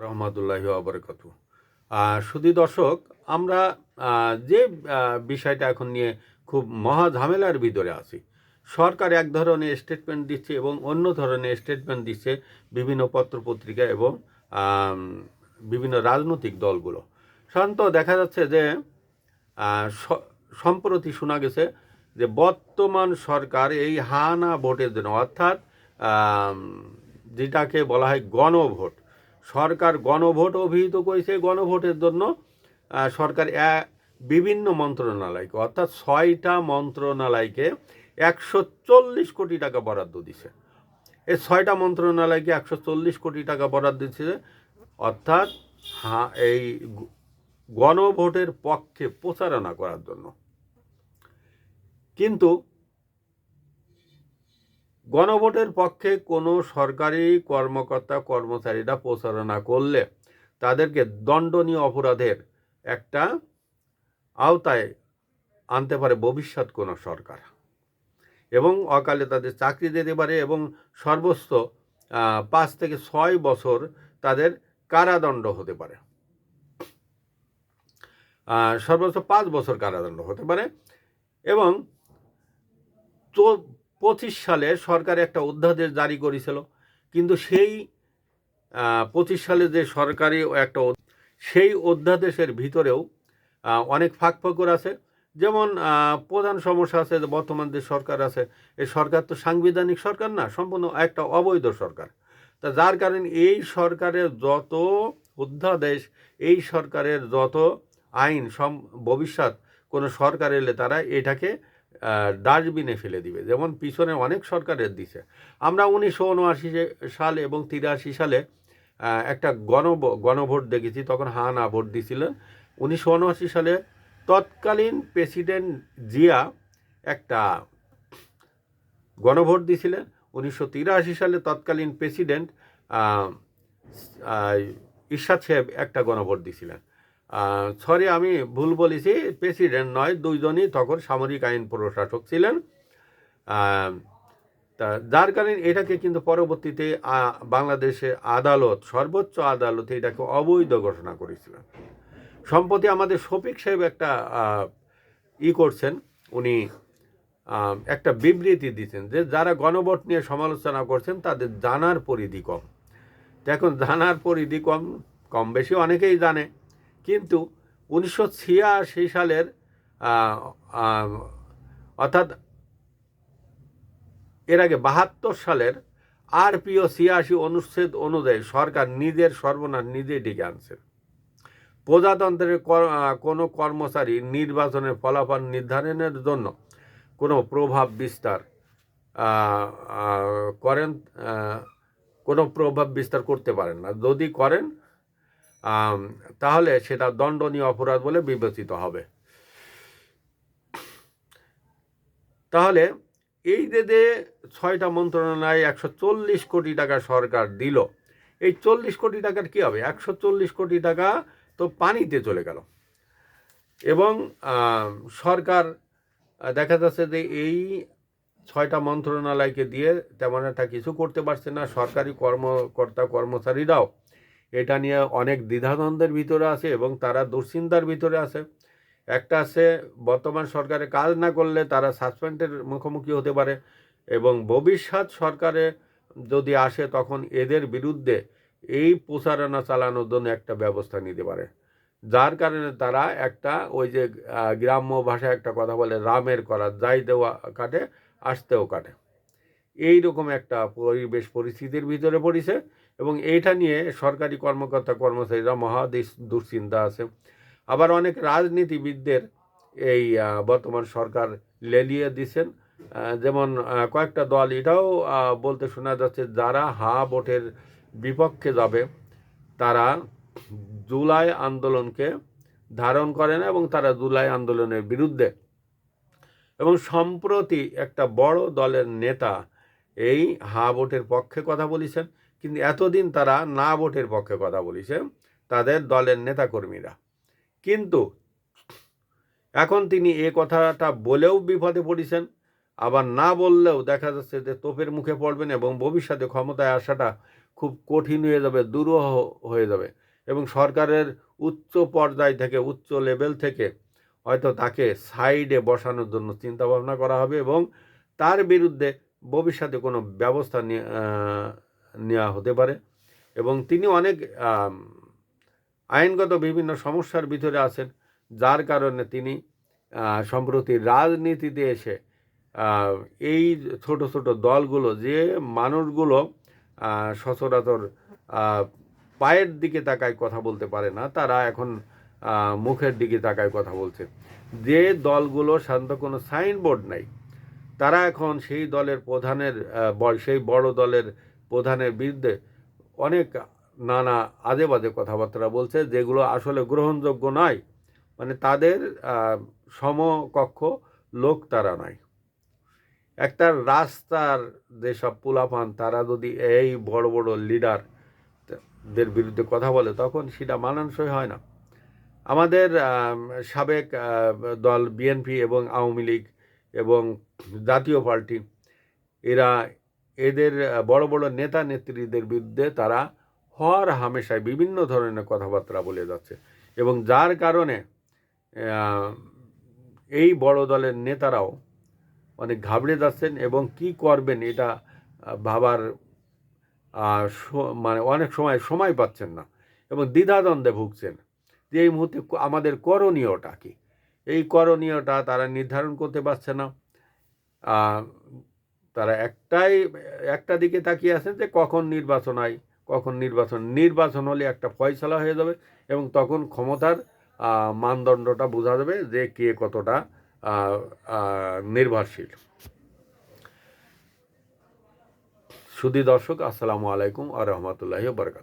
রহমতুল্লাহি ওয়া শুধু দর্শক, আমরা যে বিষয়টা এখন নিয়ে খুব মহা ঝামেলার ভিতরে আছি। সরকার এক ধরনের স্টেটমেন্ট দিচ্ছে এবং অন্য ধরনের স্টেটমেন্ট দিচ্ছে বিভিন্ন পত্রপত্রিকা এবং আম, বিভিন্ন রাজনৈতিক দলগুলো। সাধারণত দেখা যাচ্ছে যে সম্প্রতি শোনা গেছে যে বর্তমান সরকার এই হানা ভোটের জন্য, অর্থাৎ আম, যেটাকে বলা হয় গণভোট, সরকার গণভোট অভিহিত করেছে। গণভোটের জন্য সরকার বিভিন্ন মন্ত্রণালয়কে, অর্থাৎ 6টা মন্ত্রণালয়কে 140 কোটি টাকা বরাদ্দ দিছে। এই 6টা মন্ত্রণালয়কে 140 কোটি টাকা বরাদ্দ দিচ্ছে, অর্থাৎ এই গণভোটের পক্ষে প্রচারণা করার জন্য। কিন্তু গণভোটের পক্ষে কোনো সরকারি কর্মকর্তা কর্মচারীরা প্রচারণা করলে তাদেরকে দণ্ডনীয় অপরাধের একটা আওতায় আনতে পারে ভবিষ্যৎ কোনো সরকার, এবং অকালে তাদের চাকরি দিতে পারে, এবং সর্বোচ্চ 5 থেকে 6 বছর তাদের কারাদণ্ড হতে পারে। সর্বোচ্চ 5 বছর কারাদণ্ড হতে পারে। এবং 25 সালে সরকার একটা অধ্যাদেশ জারি করেছিল, কিন্তু সেই 25 সালে যে সরকারি একটা সেই অধ্যাদেশের ভিতরেও অনেক ফাঁকফোকর আছে। যেমন প্রধান সমস্যা আছে যে বর্তমান যে সরকার আছে, এই সরকার তো সাংবিধানিক সরকার না, সম্পূর্ণ একটা অবৈধ সরকার। তা যার কারণে এই সরকারের যত অধ্যাদেশ, এই সরকারের যত আইন, ভবিষ্যৎ কোনো সরকার এলে তারা এটাকে ডাস্টবিনে ফেলে দিবে। যেমন পিছনে অনেক সরকারের দিছে। আমরা 1979 সাল এবং 83 সালে একটা গণভোট দেখেছি, তখন হা না ভোট দিয়েছিলেন। 1979 সালে তৎকালীন প্রেসিডেন্ট জিয়া একটা গণভোট দিয়েছিলেন। 1983 সালে তৎকালীন প্রেসিডেন্ট ইরশাদ সাহেব একটা গণভোট দিয়েছিলেন। সরি, আমি ভুল বলেছি, প্রেসিডেন্ট নয়, দুইজনই তখন সামরিক আইন প্রশাসক ছিলেন। তা যার কারণে এটাকে কিন্তু পরবর্তীতে বাংলাদেশে আদালত, সর্বোচ্চ আদালতে এটাকে অবৈধ ঘোষণা করেছিলেন। সম্প্রতি আমাদের শফিক সাহেব একটা করছেন, উনি একটা বিবৃতি দিচ্ছেন যে যারা গণভোট নিয়ে সমালোচনা করছেন তাদের জানার পরিধি কম। এখন জানার পরিধি কম বেশি অনেকেই জানে, কিন্তু 1986 সালের অর্থাৎ এর আগে 72 সালের RPO 86 অনুচ্ছেদ অনুযায়ী সরকার নিজের সর্বনাশ নিজেই ডেকে আনছে। প্রজাতন্ত্রের কোনো কর্মচারী নির্বাচনের ফলাফল নির্ধারণের জন্য কোনো প্রভাব বিস্তার করেন, কোনো প্রভাব বিস্তার করতে পারেন না। যদি করেন তাহলে সেটা দণ্ডনীয় অপরাধ বলে বিবেচিত হবে। তাহলে এই যে 6টা মন্ত্রণালয়ে 140 কোটি টাকা সরকার দিল, এই 40 কোটি টাকার কী হবে? 140 কোটি টাকা তো পানিতে চলে গেল। এবং সরকার দেখা যাচ্ছে যে এই 6টা মন্ত্রণালয়কে দিয়ে তেমন একটা কিছু করতে পারছে না। সরকারি কর্মকর্তা কর্মচারীরাও এটা নিয়ে অনেক দ্বিধাদ্বন্দ্বের ভিতরে আছে এবং তারা দুশ্চিন্তার ভিতরে আছে। একটা আছে, বর্তমান সরকারে কাজ না করলে তারা সাসপেন্ডের মুখোমুখি হতে পারে, এবং ভবিষ্যৎ সরকারে যদি আসে তখন এদের বিরুদ্ধে এই প্রচারণা চালানোর জন্য একটা ব্যবস্থা নিতে পারে। যার কারণে তারা একটা, ওই যে গ্রাম্য ভাষায় একটা কথা বলে, রামের করা যাই দেওয়া কাটে আসতেও কাটে, এইরকম একটা পরিস্থিতির ভিতরে পড়েছে। এবং এইটা নিয়ে সরকারি কর্মকর্তা কর্মচারীরা মহা দুশ্চিন্তা আছে। আবার অনেক রাজনীতিবিদদের এই বর্তমান সরকার লেলিয়ে দিচ্ছেন। যেমন কয়েকটা দল এটাও বলতে শোনা যাচ্ছে, যারা হা ভোটের বিপক্ষে যাবে তারা জুলাই আন্দোলনকে ধারণ করে না, এবং তারা জুলাই আন্দোলনের বিরুদ্ধে। এবং সম্প্রতি একটা বড় দলের নেতা এই হা ভোটের পক্ষে কথা বলেছেন, কিন্তু এতদিন তারা না ভোটের পক্ষে কথা বলেছেন তাদের দলের নেতাকর্মীরা। কিন্তু এখন তিনি এ কথাটা বলেও বিপদে পড়েছেন, আবার না বললেও দেখা যাচ্ছে যে তোপের মুখে পড়বেন, এবং ভবিষ্যতে ক্ষমতায় আসাটা খুব কঠিন হয়ে যাবে, দুরূহ হয়ে যাবে এবং সরকারের উচ্চ পর্যায় থেকে, উচ্চ লেভেল থেকে হয়তো তাকে সাইডে বসানোর জন্য চিন্তাভাবনা করা হবে এবং তার বিরুদ্ধে ভবিষ্যতে কোনো ব্যবস্থা নেওয়া হতে পারে। এবং তিনি অনেক আইনগত বিভিন্ন সমস্যার ভিতরে আছেন, যার কারণে তিনি সম্প্রতি রাজনীতিতে এসে এই ছোট ছোট দলগুলো, যে মানুষগুলো সচরাচর পায়ের দিকে তাকায় কথা বলতে পারে না, তারা এখন মুখের দিকে তাকায় কথা বলছে। যে দলগুলো সাধারণত কোনো সাইনবোর্ড নাই, তারা এখন সেই দলের প্রধানের সেই বড় দলের প্রধানের বিরুদ্ধে অনেক নানা আজে বাজে কথাবার্তা বলছে, যেগুলো আসলে গ্রহণযোগ্য নয়। মানে তাদের সমকক্ষ লোক তারা নয়। একটা রাস্তার যেসব পোলাপান, তারা যদি এই বড় বড় লিডারদের বিরুদ্ধে কথা বলে, তখন সেটা মানানসই হয় না। আমাদের সাবেক দল বিএনপি এবং আওয়ামী লীগ এবং জাতীয় পার্টি, এদের বড় বড় নেতা নেত্রীদের বিরুদ্ধে তারা হর হামেশায় বিভিন্ন ধরনের কথাবার্তা বলে যাচ্ছে এবং যার কারণে এই বড় দলের নেতারাও অনেক ঘাবড়ে যাচ্ছেন এবং কি করবেন এটা ভাবার মানে অনেক সময় পাচ্ছেন না এবং দ্বিধাদ্বন্দ্বে ভুগছেন যে এই মুহূর্তে আমাদের করণীয়টা কি। এই করণীয়টা তারা নির্ধারণ করতে পারছে না। তারা একটা দিকে তাকিয়ে আছেন যে কখন নির্বাচন হয়, কখন নির্বাচন হলে একটা ফয়সালা হয়ে যাবে এবং তখন ক্ষমতার মানদণ্ডটা বোঝা যাবে যে কে কতটা নির্ভরশীল। সুধী দর্শক, আসসালামু আলাইকুম ওয়া রাহমাতুল্লাহি ওয়া বারাকাতুহু।